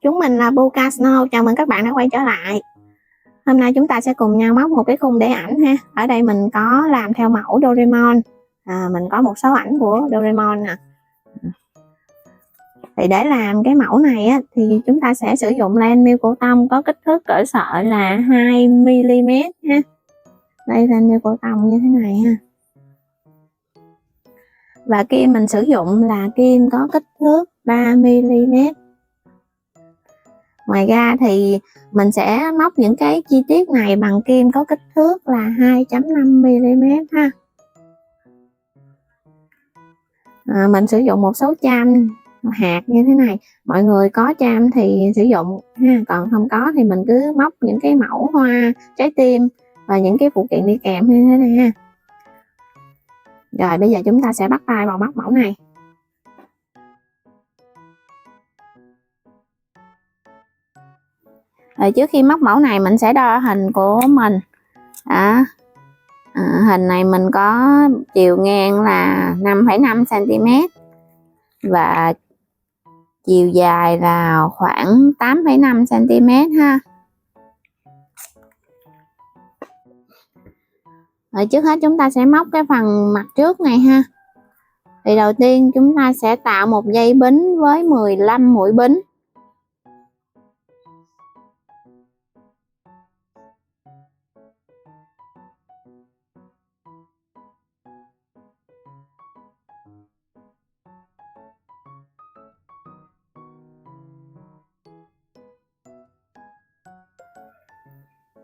chúng mình là Buka Snow, chào mừng các bạn đã quay trở lại. Hôm nay chúng ta sẽ cùng nhau móc một cái khung để ảnh ha. Ở đây mình có làm theo mẫu Doraemon, mình có một số ảnh của Doraemon nè. Thì để làm cái mẫu này á, thì chúng ta sẽ sử dụng len miêu cổ tông có kích thước cỡ sợi là 2mm ha. Đây len miêu cổ tông như thế này ha. Và kim mình sử dụng là kim có kích thước 3mm. Ngoài ra thì mình sẽ móc những cái chi tiết này bằng kim có kích thước là 2.5mm ha. Mình sử dụng một số cham hạt như thế này. Mọi người có cham thì sử dụng ha, còn không có thì mình cứ móc những cái mẫu hoa, trái tim và những cái phụ kiện đi kèm như thế này ha. Rồi bây giờ chúng ta sẽ bắt tay vào móc mẫu này. Rồi trước khi móc mẫu này mình sẽ đo hình của mình. Hình này mình có chiều ngang là 5,5cm và chiều dài là khoảng 8,5cm ha. Rồi trước hết chúng ta sẽ móc cái phần mặt trước này ha. Thì đầu tiên chúng ta sẽ tạo một dây bính với 15 mũi bính.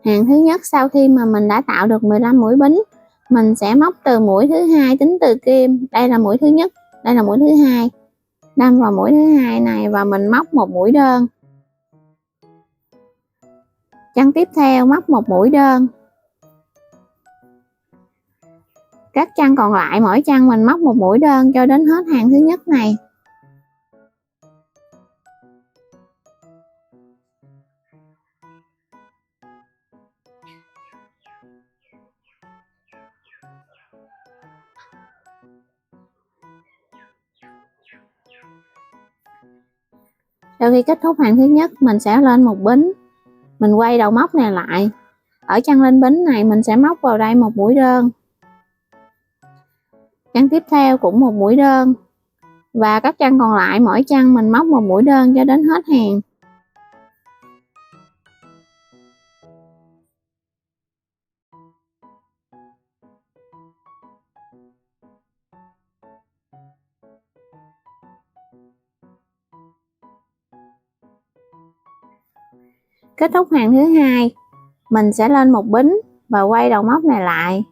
Hàng thứ nhất sau khi mà mình đã tạo được 15 mũi bính, mình sẽ móc từ mũi thứ hai tính từ kim. Đây là mũi thứ nhất, đây là mũi thứ hai. Đâm vào mũi thứ hai này và mình móc một mũi đơn. Chân tiếp theo móc một mũi đơn. Các chân còn lại mỗi chân mình móc một mũi đơn cho đến hết hàng thứ nhất này. Sau khi kết thúc hàng thứ nhất, mình sẽ lên một bính. Mình quay đầu móc này lại. Ở chân lên bính này mình sẽ móc vào đây một mũi đơn. Chân tiếp theo cũng một mũi đơn. Và các chân còn lại mỗi chân mình móc một mũi đơn cho đến hết hàng. Kết thúc hàng thứ hai, mình sẽ lên một bính và quay đầu móc này lại.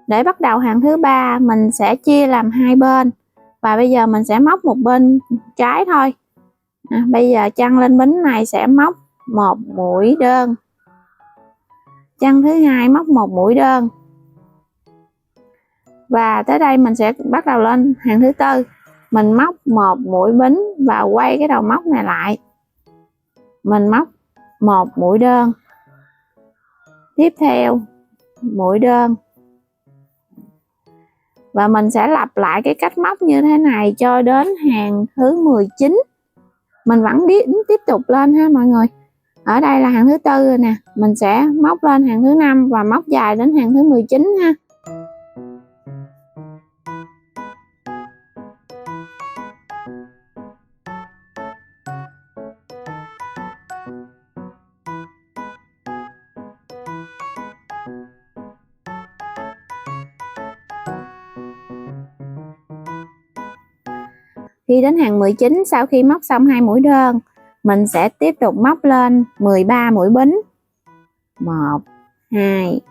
Để bắt đầu hàng thứ ba, mình sẽ chia làm hai bên. Và bây giờ mình sẽ móc một bên trái thôi. Bây giờ chân lên bính này sẽ móc một mũi đơn. Chân thứ hai móc một mũi đơn. Và tới đây mình sẽ bắt đầu lên hàng thứ tư. Mình móc một mũi bính và quay cái đầu móc này lại. Mình móc một mũi đơn. Tiếp theo mũi đơn. Và mình sẽ lặp lại cái cách móc như thế này cho đến hàng thứ 19. Mình vẫn tiếp tục lên ha mọi người. Ở đây là hàng thứ tư rồi nè. Mình sẽ móc lên hàng thứ 5 và móc dài đến hàng thứ 19 ha. Khi đến hàng 19, sau khi móc xong hai mũi đơn, mình sẽ tiếp tục móc lên 13 mũi bính. 1, 2,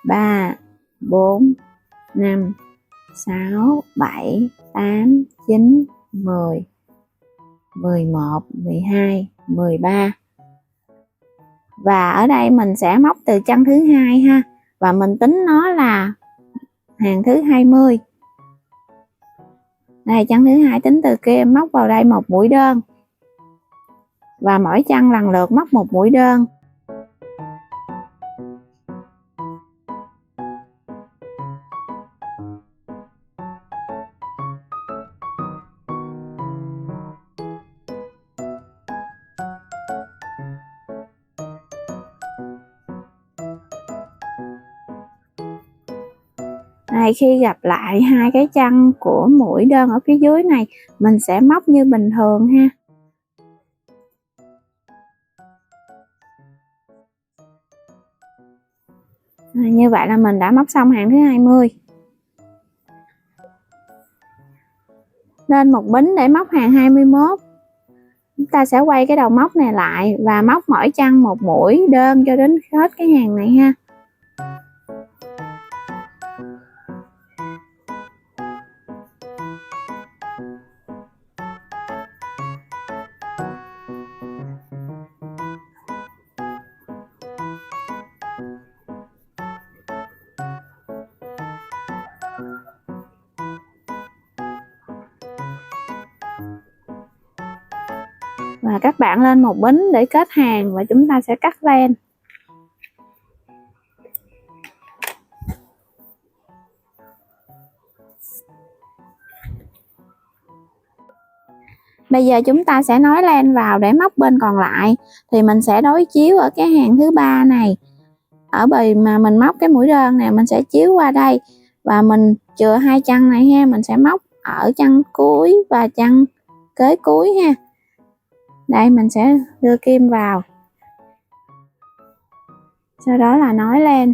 3, 4, 5, 6, 7, 8, 9, 10, 11, 12, 13. Và ở đây mình sẽ móc từ chân thứ hai ha. Và mình tính nó là hàng thứ 20. Đây chân thứ hai tính từ kia, móc vào đây một mũi đơn. Và mỗi chân lần lượt móc một mũi đơn. Khi gặp lại hai cái chân của mũi đơn ở phía dưới này, mình sẽ móc như bình thường ha. Như vậy là mình đã móc xong hàng thứ 20. Lên một bính để móc hàng 21. Chúng ta sẽ quay cái đầu móc này lại và móc mỗi chân một mũi đơn cho đến hết cái hàng này ha. Và các bạn lên một bính để kết hàng và chúng ta sẽ cắt len. Bây giờ chúng ta sẽ nối len vào để móc bên còn lại. Thì mình sẽ đối chiếu ở cái hàng thứ 3 này. Ở bì mà mình móc cái mũi đơn này, mình sẽ chiếu qua đây và mình chừa hai chân này ha, mình sẽ móc ở chân cuối và chân kế cuối ha. Đây mình sẽ đưa kim vào. Sau đó là nối len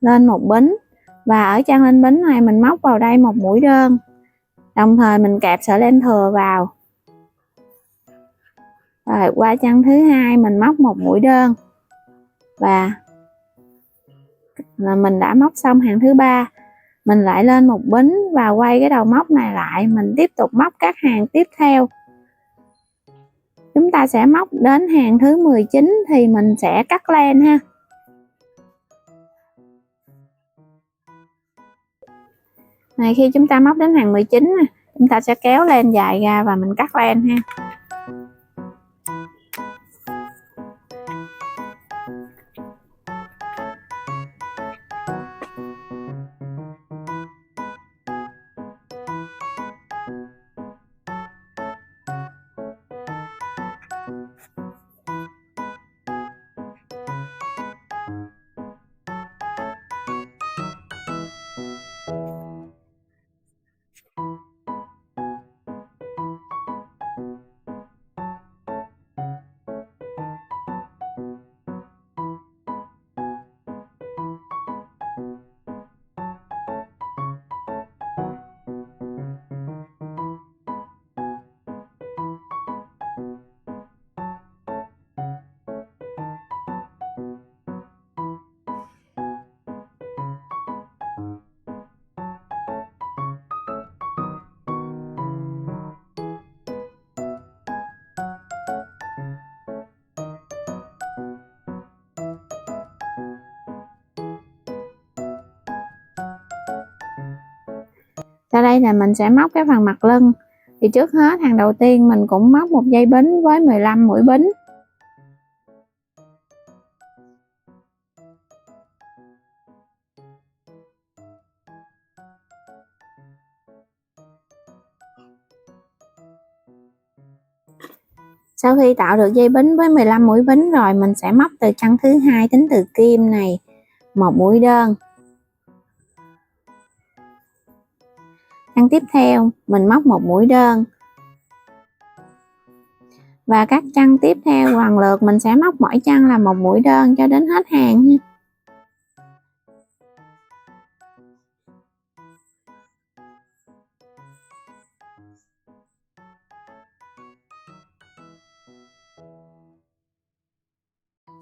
lên một bính và ở chân lên bính này mình móc vào đây một mũi đơn. Đồng thời mình kẹp sợi len thừa vào. Rồi qua chân thứ 2 mình móc một mũi đơn. Và là mình đã móc xong hàng thứ 3. Mình lại lên một bính và quay cái đầu móc này lại, mình tiếp tục móc các hàng tiếp theo. Chúng ta sẽ móc đến hàng thứ 19 thì mình sẽ cắt len ha. Này, khi chúng ta móc đến hàng 19 chúng ta sẽ kéo len dài ra và mình cắt len ha. Sau đây là mình sẽ móc cái phần mặt lưng. Thì trước hết hàng đầu tiên mình cũng móc một dây bính với 15 mũi bính. Sau khi tạo được dây bính với 15 mũi bính rồi, mình sẽ móc từ chân thứ 2 tính từ kim này một mũi đơn. Chân tiếp theo mình móc một mũi đơn. Và các chân tiếp theo lần lượt mình sẽ móc mỗi chân là một mũi đơn cho đến hết hàng nha.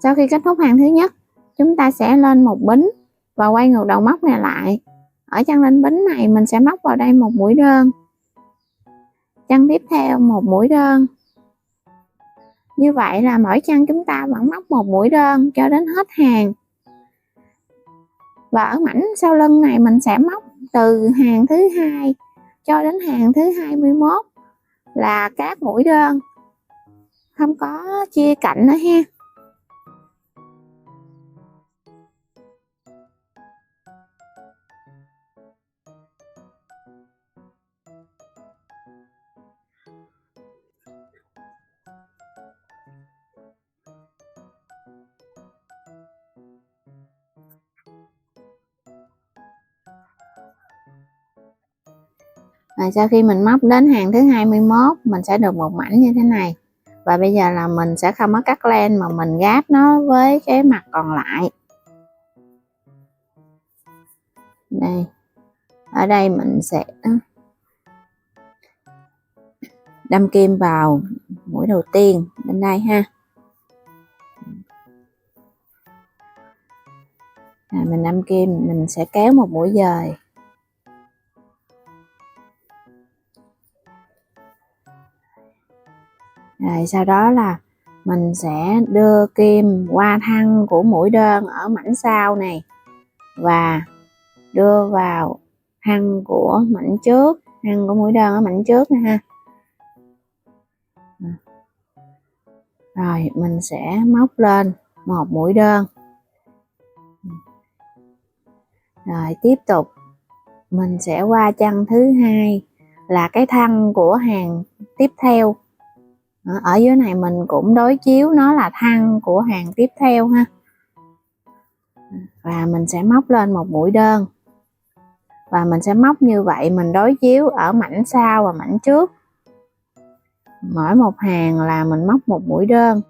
Sau khi kết thúc hàng thứ nhất, chúng ta sẽ lên một bính và quay ngược đầu móc này lại. Ở chân lên bính này mình sẽ móc vào đây một mũi đơn. Chân tiếp theo một mũi đơn. Như vậy là mỗi chân chúng ta vẫn móc một mũi đơn cho đến hết hàng. Và ở mảnh sau lưng này mình sẽ móc từ hàng thứ 2 cho đến hàng thứ 21 là các mũi đơn, không có chia cạnh nữa ha. Rồi sau khi mình móc đến hàng thứ 21, mình sẽ được một mảnh như thế này. Và bây giờ là mình sẽ không có cắt len mà mình gáp nó với cái mặt còn lại. Đây. Ở đây mình sẽ đâm kim vào mũi đầu tiên bên đây ha. Rồi mình đâm kim, mình sẽ kéo một mũi dời. Rồi sau đó là mình sẽ đưa kim qua thân của mũi đơn ở mảnh sau này và đưa vào thân của mảnh trước, thân của mũi đơn ở mảnh trước nè ha. Rồi mình sẽ móc lên một mũi đơn. Rồi tiếp tục mình sẽ qua chân thứ hai là cái thân của hàng tiếp theo. Ở dưới này mình cũng đối chiếu nó là thân của hàng tiếp theo ha. Và mình sẽ móc lên một mũi đơn. Và mình sẽ móc như vậy, mình đối chiếu ở mảnh sau và mảnh trước. Mỗi một hàng là mình móc một mũi đơn.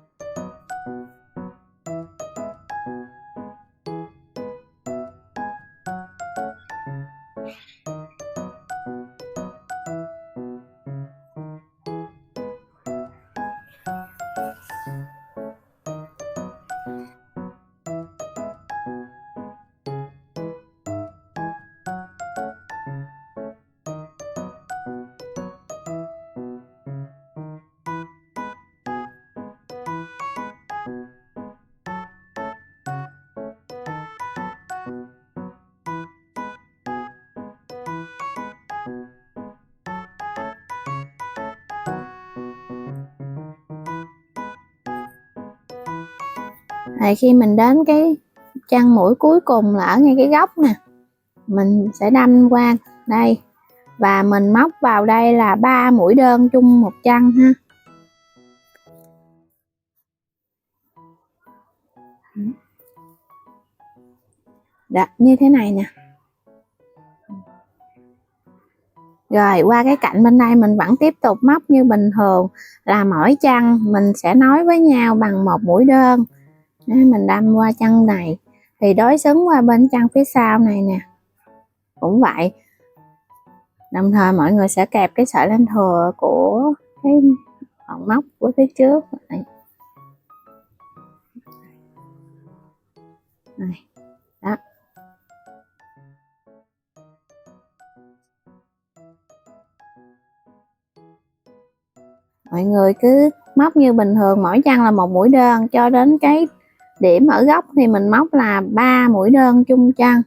Rồi khi mình đến cái chân mũi cuối cùng là ở ngay cái góc nè, mình sẽ đâm qua đây và mình móc vào đây là 3 mũi đơn chung một chân ha. Đó, như thế này nè. Rồi qua cái cạnh bên đây mình vẫn tiếp tục móc như bình thường, là mỗi chân mình sẽ nối với nhau bằng một mũi đơn. Đó, mình đâm qua chân này thì đối xứng qua bên chân phía sau này nè, cũng vậy. Đồng thời mọi người sẽ kẹp cái sợi len thừa của cái phần móc của phía trước này. Đó. Mọi người cứ móc như bình thường, mỗi chân là một mũi đơn cho đến cái điểm ở góc thì mình móc là 3 mũi đơn chung chân.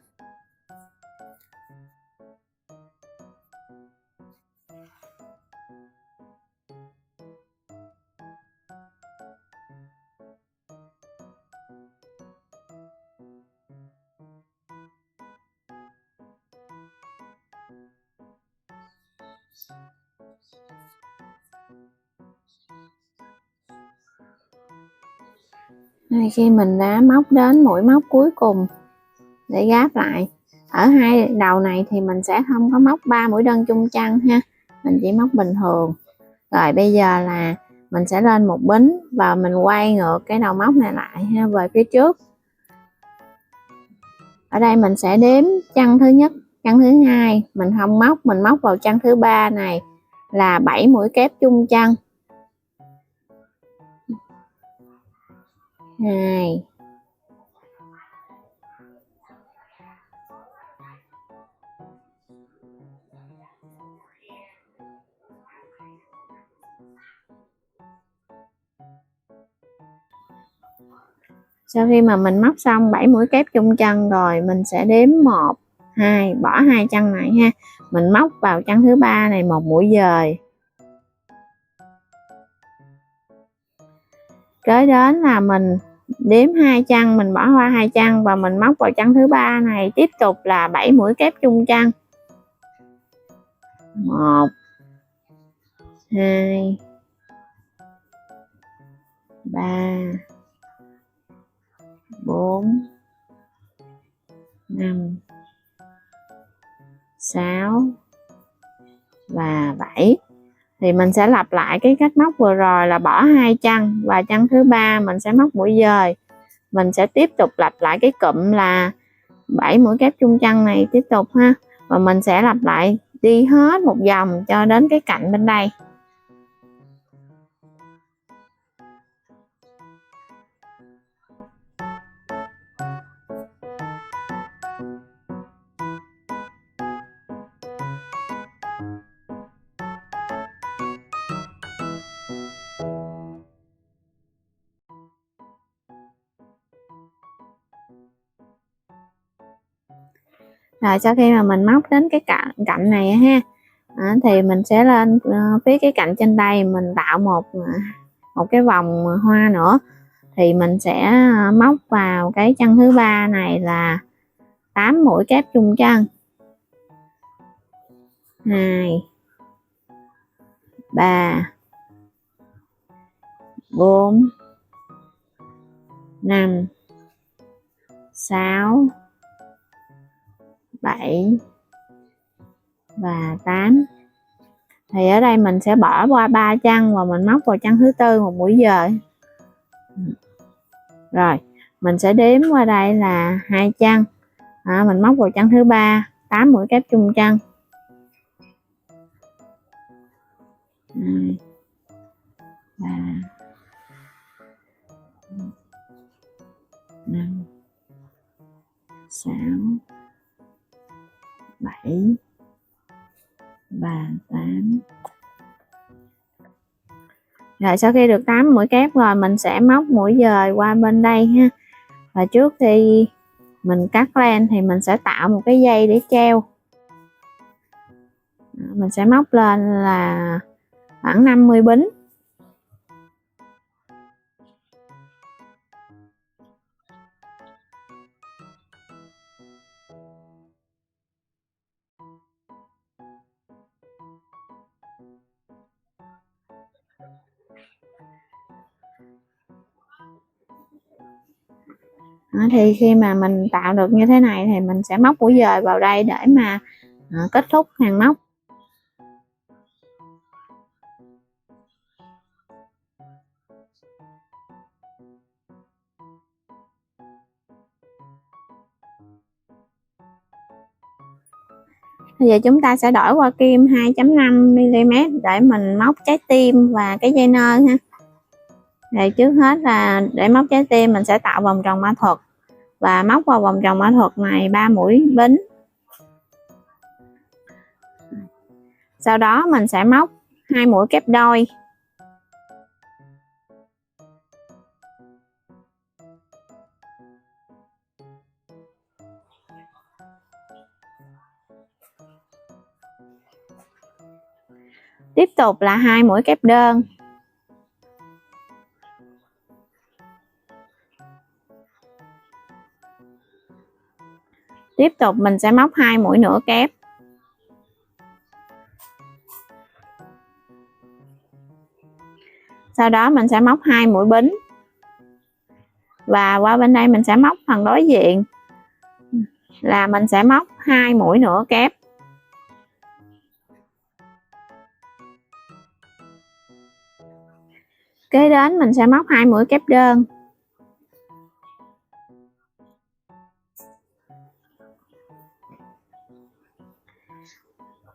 Này, khi mình đã móc đến mũi móc cuối cùng để gáp lại, ở hai đầu này thì mình sẽ không có móc 3 mũi đơn chung chân ha, mình chỉ móc bình thường. Rồi bây giờ là mình sẽ lên một bính và mình quay ngược cái đầu móc này lại ha, về phía trước. Ở đây mình sẽ đếm chân thứ nhất, chân thứ hai mình không móc, mình móc vào chân thứ ba này là 7 mũi kép chung chân. 2 Sau khi mà mình móc xong 7 mũi kép chung chân rồi, mình sẽ đếm 1 2, bỏ hai chân này ha, mình móc vào chân thứ ba này một mũi dời. Kế đến là mình đếm hai chân, mình bỏ qua hai chân và mình móc vào chân thứ ba này, tiếp tục là 7 mũi kép chung chân. 1 2 3 4 5 6 và 7. Thì mình sẽ lặp lại cái cách móc vừa rồi là bỏ 2 chân và chân thứ 3 mình sẽ móc mũi dời. Mình sẽ tiếp tục lặp lại cái cụm là 7 mũi kép chung chân này tiếp tục ha. Và mình sẽ lặp lại đi hết một vòng cho đến cái cạnh bên đây. Rồi sau khi mà mình móc đến cái cạnh này ha, thì mình sẽ lên phía cái cạnh trên đây mình tạo một cái vòng hoa nữa. Thì mình sẽ móc vào cái chân thứ 3 này là 8 mũi kép chung chân. 2 3 4 5 6 7 và 8. Thì ở đây mình sẽ bỏ qua 3 chân và mình móc vào chân thứ 4 một mũi dời. Rồi, mình sẽ đếm qua đây là 2 chân. Mình móc vào chân thứ 3, 8 mũi kép chung chân. 2 3 5 6 7 và 8. Rồi sau khi được 8 mũi kép rồi mình sẽ móc mũi dời qua bên đây ha. Và trước khi mình cắt len thì mình sẽ tạo một cái dây để treo. Mình sẽ móc lên là khoảng 50 bính. Thì khi mà mình tạo được như thế này thì mình sẽ móc mũi dời vào đây để mà kết thúc hàng móc. Bây giờ chúng ta sẽ đổi qua kim 2.5mm để mình móc trái tim và cái dây nơ ha. Rồi trước hết là để móc trái tim mình sẽ tạo vòng tròn mã thuật và móc vào vòng tròn mã thuật này 3 mũi bính. Sau đó mình sẽ móc 2 mũi kép đôi. Tiếp tục là 2 mũi kép đơn. Tiếp tục mình sẽ móc 2 mũi nửa kép. Sau đó mình sẽ móc 2 mũi bính. Và qua bên đây mình sẽ móc phần đối diện là mình sẽ móc 2 mũi nửa kép. Kế đến mình sẽ móc 2 mũi kép đơn.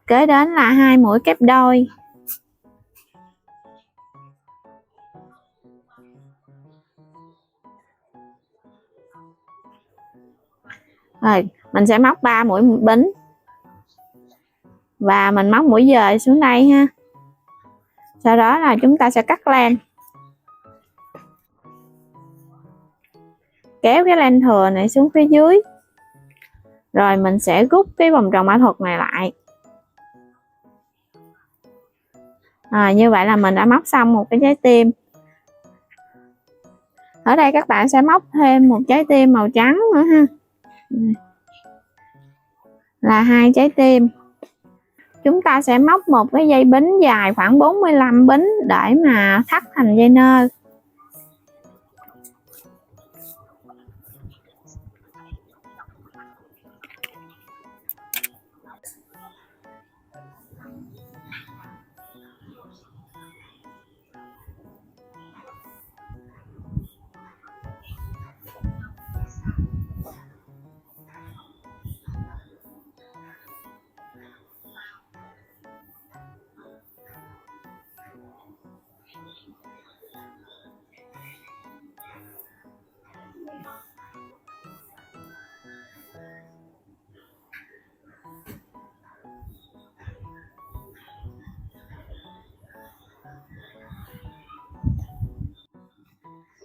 Kế đến là 2 mũi kép đôi. Rồi, mình sẽ móc 3 mũi bính. Và mình móc mũi dời xuống đây ha. Sau đó là chúng ta sẽ cắt len. Kéo cái len thừa này xuống phía dưới. Rồi mình sẽ rút cái vòng tròn mã thuật này lại. Như vậy là mình đã móc xong một cái trái tim. Ở đây các bạn sẽ móc thêm một trái tim màu trắng nữa ha. Là 2 trái tim. Chúng ta sẽ móc một cái dây bính dài khoảng 45 bính để mà thắt thành dây nơ.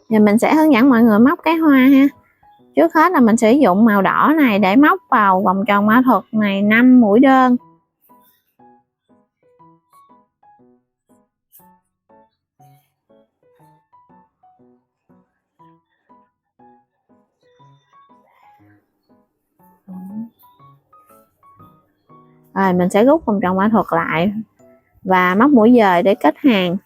Giờ mình sẽ hướng dẫn mọi người móc cái hoa ha. Trước hết là mình sử dụng màu đỏ này để móc vào vòng tròn mã thuật này 5 mũi đơn. Rồi mình sẽ rút vòng tròn mã thuật lại và móc mũi dời để kết hàng.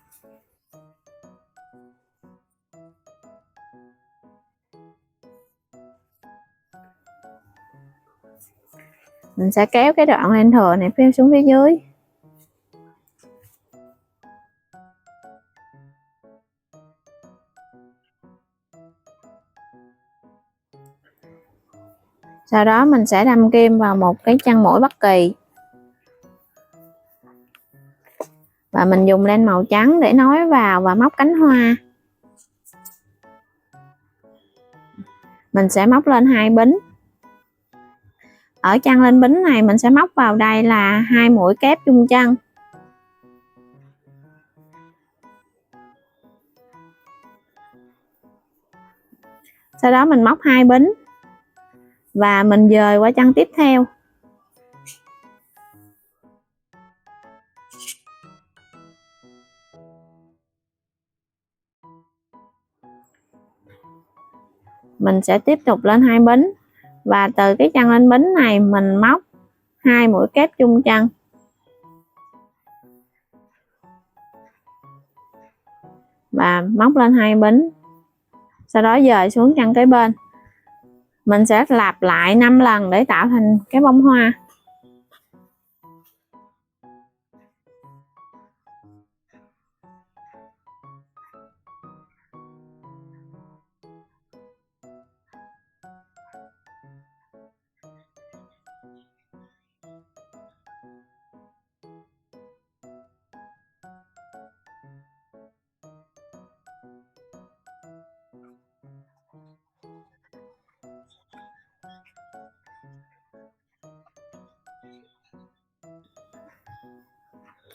Mình sẽ kéo cái đoạn len thừa này phía xuống phía dưới. Sau đó mình sẽ đâm kim vào một cái chân mũi bất kỳ. Và mình dùng len màu trắng để nối vào và móc cánh hoa. Mình sẽ móc lên 2 bính. Ở chân lên bính này mình sẽ móc vào đây là 2 mũi kép chung chân. Sau đó mình móc 2 bính và mình dời qua chân tiếp theo. Mình sẽ tiếp tục lên 2 bính và từ cái chân lên bính này mình móc 2 mũi kép chung chân. Và móc lên 2 bính. Sau đó dời xuống chân kế bên. Mình sẽ lặp lại 5 lần để tạo thành cái bông hoa.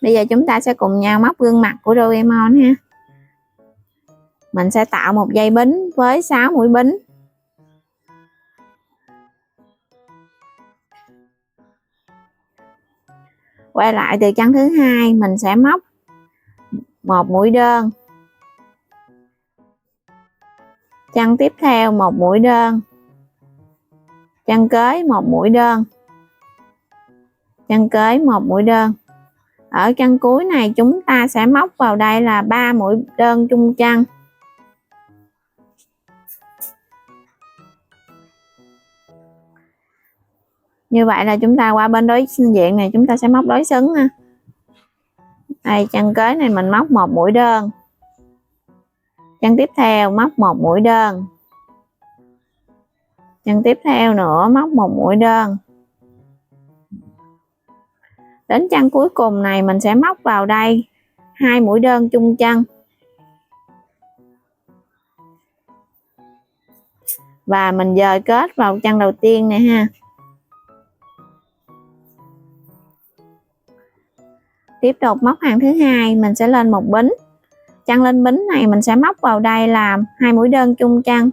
Bây giờ chúng ta sẽ cùng nhau móc gương mặt của Doraemon ha. Mình sẽ tạo một dây bính với 6 mũi bính. Quay lại từ chân thứ hai mình sẽ móc một mũi đơn. Chân tiếp theo một mũi đơn. Chân kế một mũi đơn. Chân kế một mũi đơn. Ở chân cuối này chúng ta sẽ móc vào đây là 3 mũi đơn chung chân. Như vậy là chúng ta qua bên đối diện này chúng ta sẽ móc đối xứng ha. Đây, chân kế này mình móc một mũi đơn. Chân tiếp theo móc một mũi đơn. Chân tiếp theo nữa móc một mũi đơn. Đến chân cuối cùng này mình sẽ móc vào đây 2 mũi đơn chung chân. Và mình dời kết vào chân đầu tiên này ha. Tiếp tục móc hàng thứ hai mình sẽ lên một bính. Chân lên bính này mình sẽ móc vào đây làm 2 mũi đơn chung chân.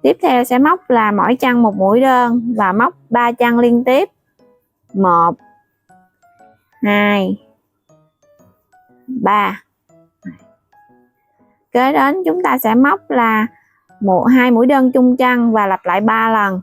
Tiếp theo sẽ móc là mỗi chân một mũi đơn và móc 3 chân liên tiếp. 1 2 3. Kế đến chúng ta sẽ móc là 2 mũi đơn chung chân và lặp lại 3 lần.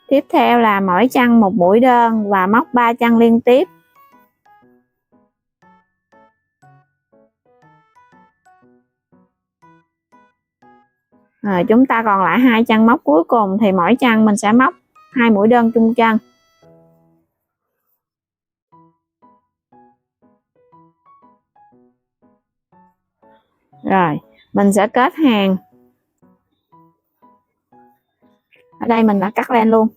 Tiếp theo là mỗi chân một mũi đơn và móc 3 chân liên tiếp. Rồi chúng ta còn lại 2 chân móc cuối cùng thì mỗi chân mình sẽ móc 2 mũi đơn chung chân. Rồi, mình sẽ kết hàng. Ở đây mình đã cắt len luôn.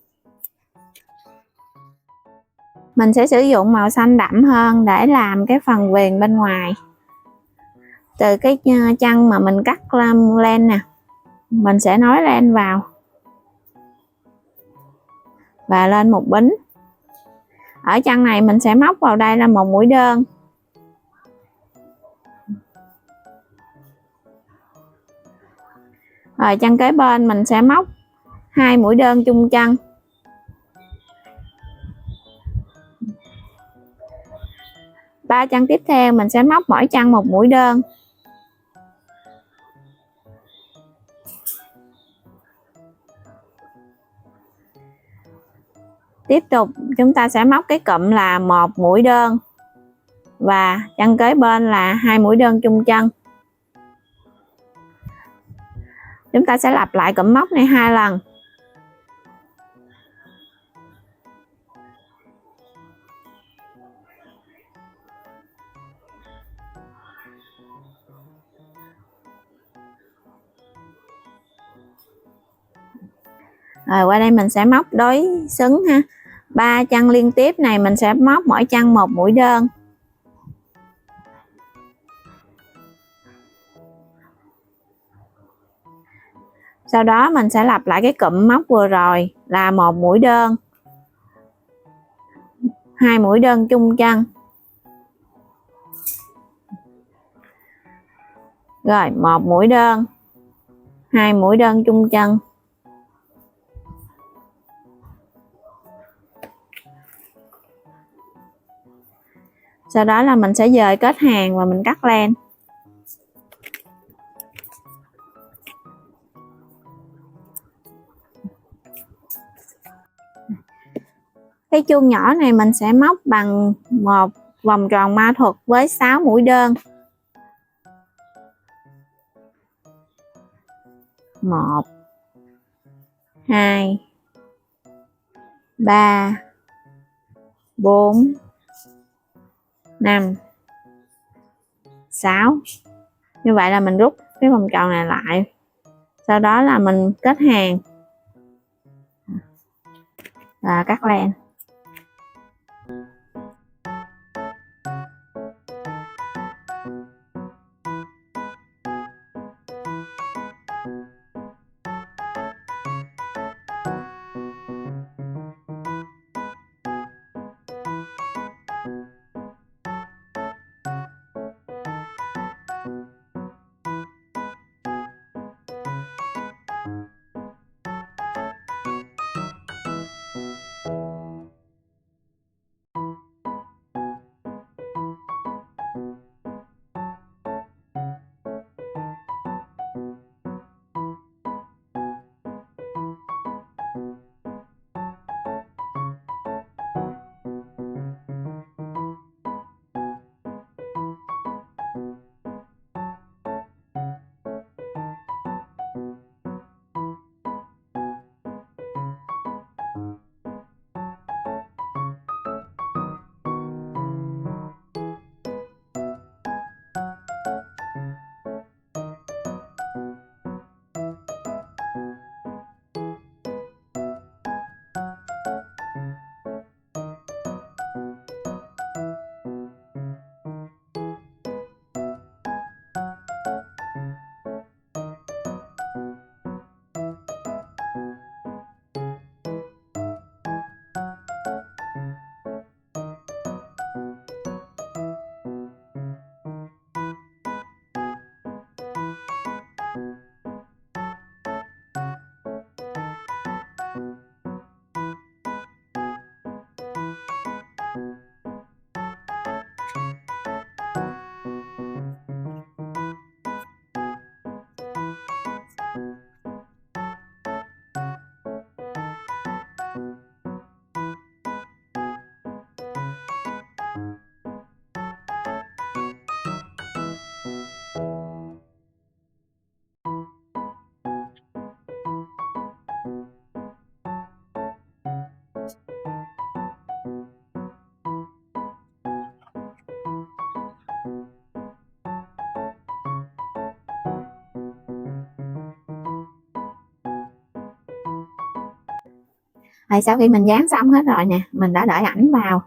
Mình sẽ sử dụng màu xanh đậm hơn để làm cái phần viền bên ngoài. Từ cái chân mà mình cắt len nè, mình sẽ nối len vào và lên một bính. Ở chân này mình sẽ móc vào đây là một mũi đơn. Rồi chân kế bên mình sẽ móc 2 mũi đơn chung chân. Ba chân tiếp theo mình sẽ móc mỗi chân một mũi đơn. Tiếp tục chúng ta sẽ móc cái cụm là 1 mũi đơn và chân kế bên là 2 mũi đơn chung chân. Chúng ta sẽ lặp lại cụm móc này 2 lần. Rồi qua đây mình sẽ móc đối xứng ha. 3 chân liên tiếp này mình sẽ móc mỗi chân một mũi đơn. Sau đó mình sẽ lặp lại cái cụm móc vừa rồi là 1 mũi đơn, 2 mũi đơn chung chân. Rồi 1 mũi đơn, 2 mũi đơn chung chân. Sau đó là mình sẽ dời kết hàng và mình cắt len. Cái chuông nhỏ này mình sẽ móc bằng một vòng tròn ma thuật với 6 mũi đơn. 1 2 3 4 5 6. Như vậy là mình rút cái vòng tròn này lại. Sau đó là mình kết hàng và cắt len. Sau khi mình dán xong hết rồi nè, mình đã đợi ảnh vào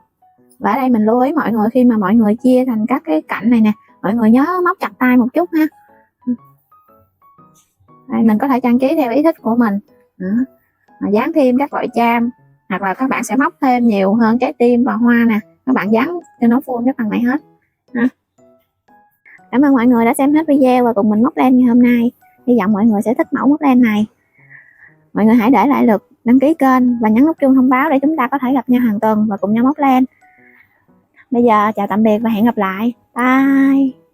Và ở đây mình lưu ý mọi người, khi mà mọi người chia thành các cái cạnh này nè, mọi người nhớ móc chặt tay một chút ha. Đây, mình có thể trang trí theo ý thích của mình. Đó. Mà dán thêm các loại cham, hoặc là các bạn sẽ móc thêm nhiều hơn trái tim và hoa nè, các bạn dán cho nó full cái phần này hết ha. Cảm ơn mọi người đã xem hết video và cùng mình móc len như hôm nay. Hy vọng mọi người sẽ thích mẫu móc len này. Mọi người hãy để lại lượt đăng ký kênh và nhấn nút chuông thông báo để chúng ta có thể gặp nhau hàng tuần và cùng nhau móc len. Bây giờ chào tạm biệt và hẹn gặp lại. Bye.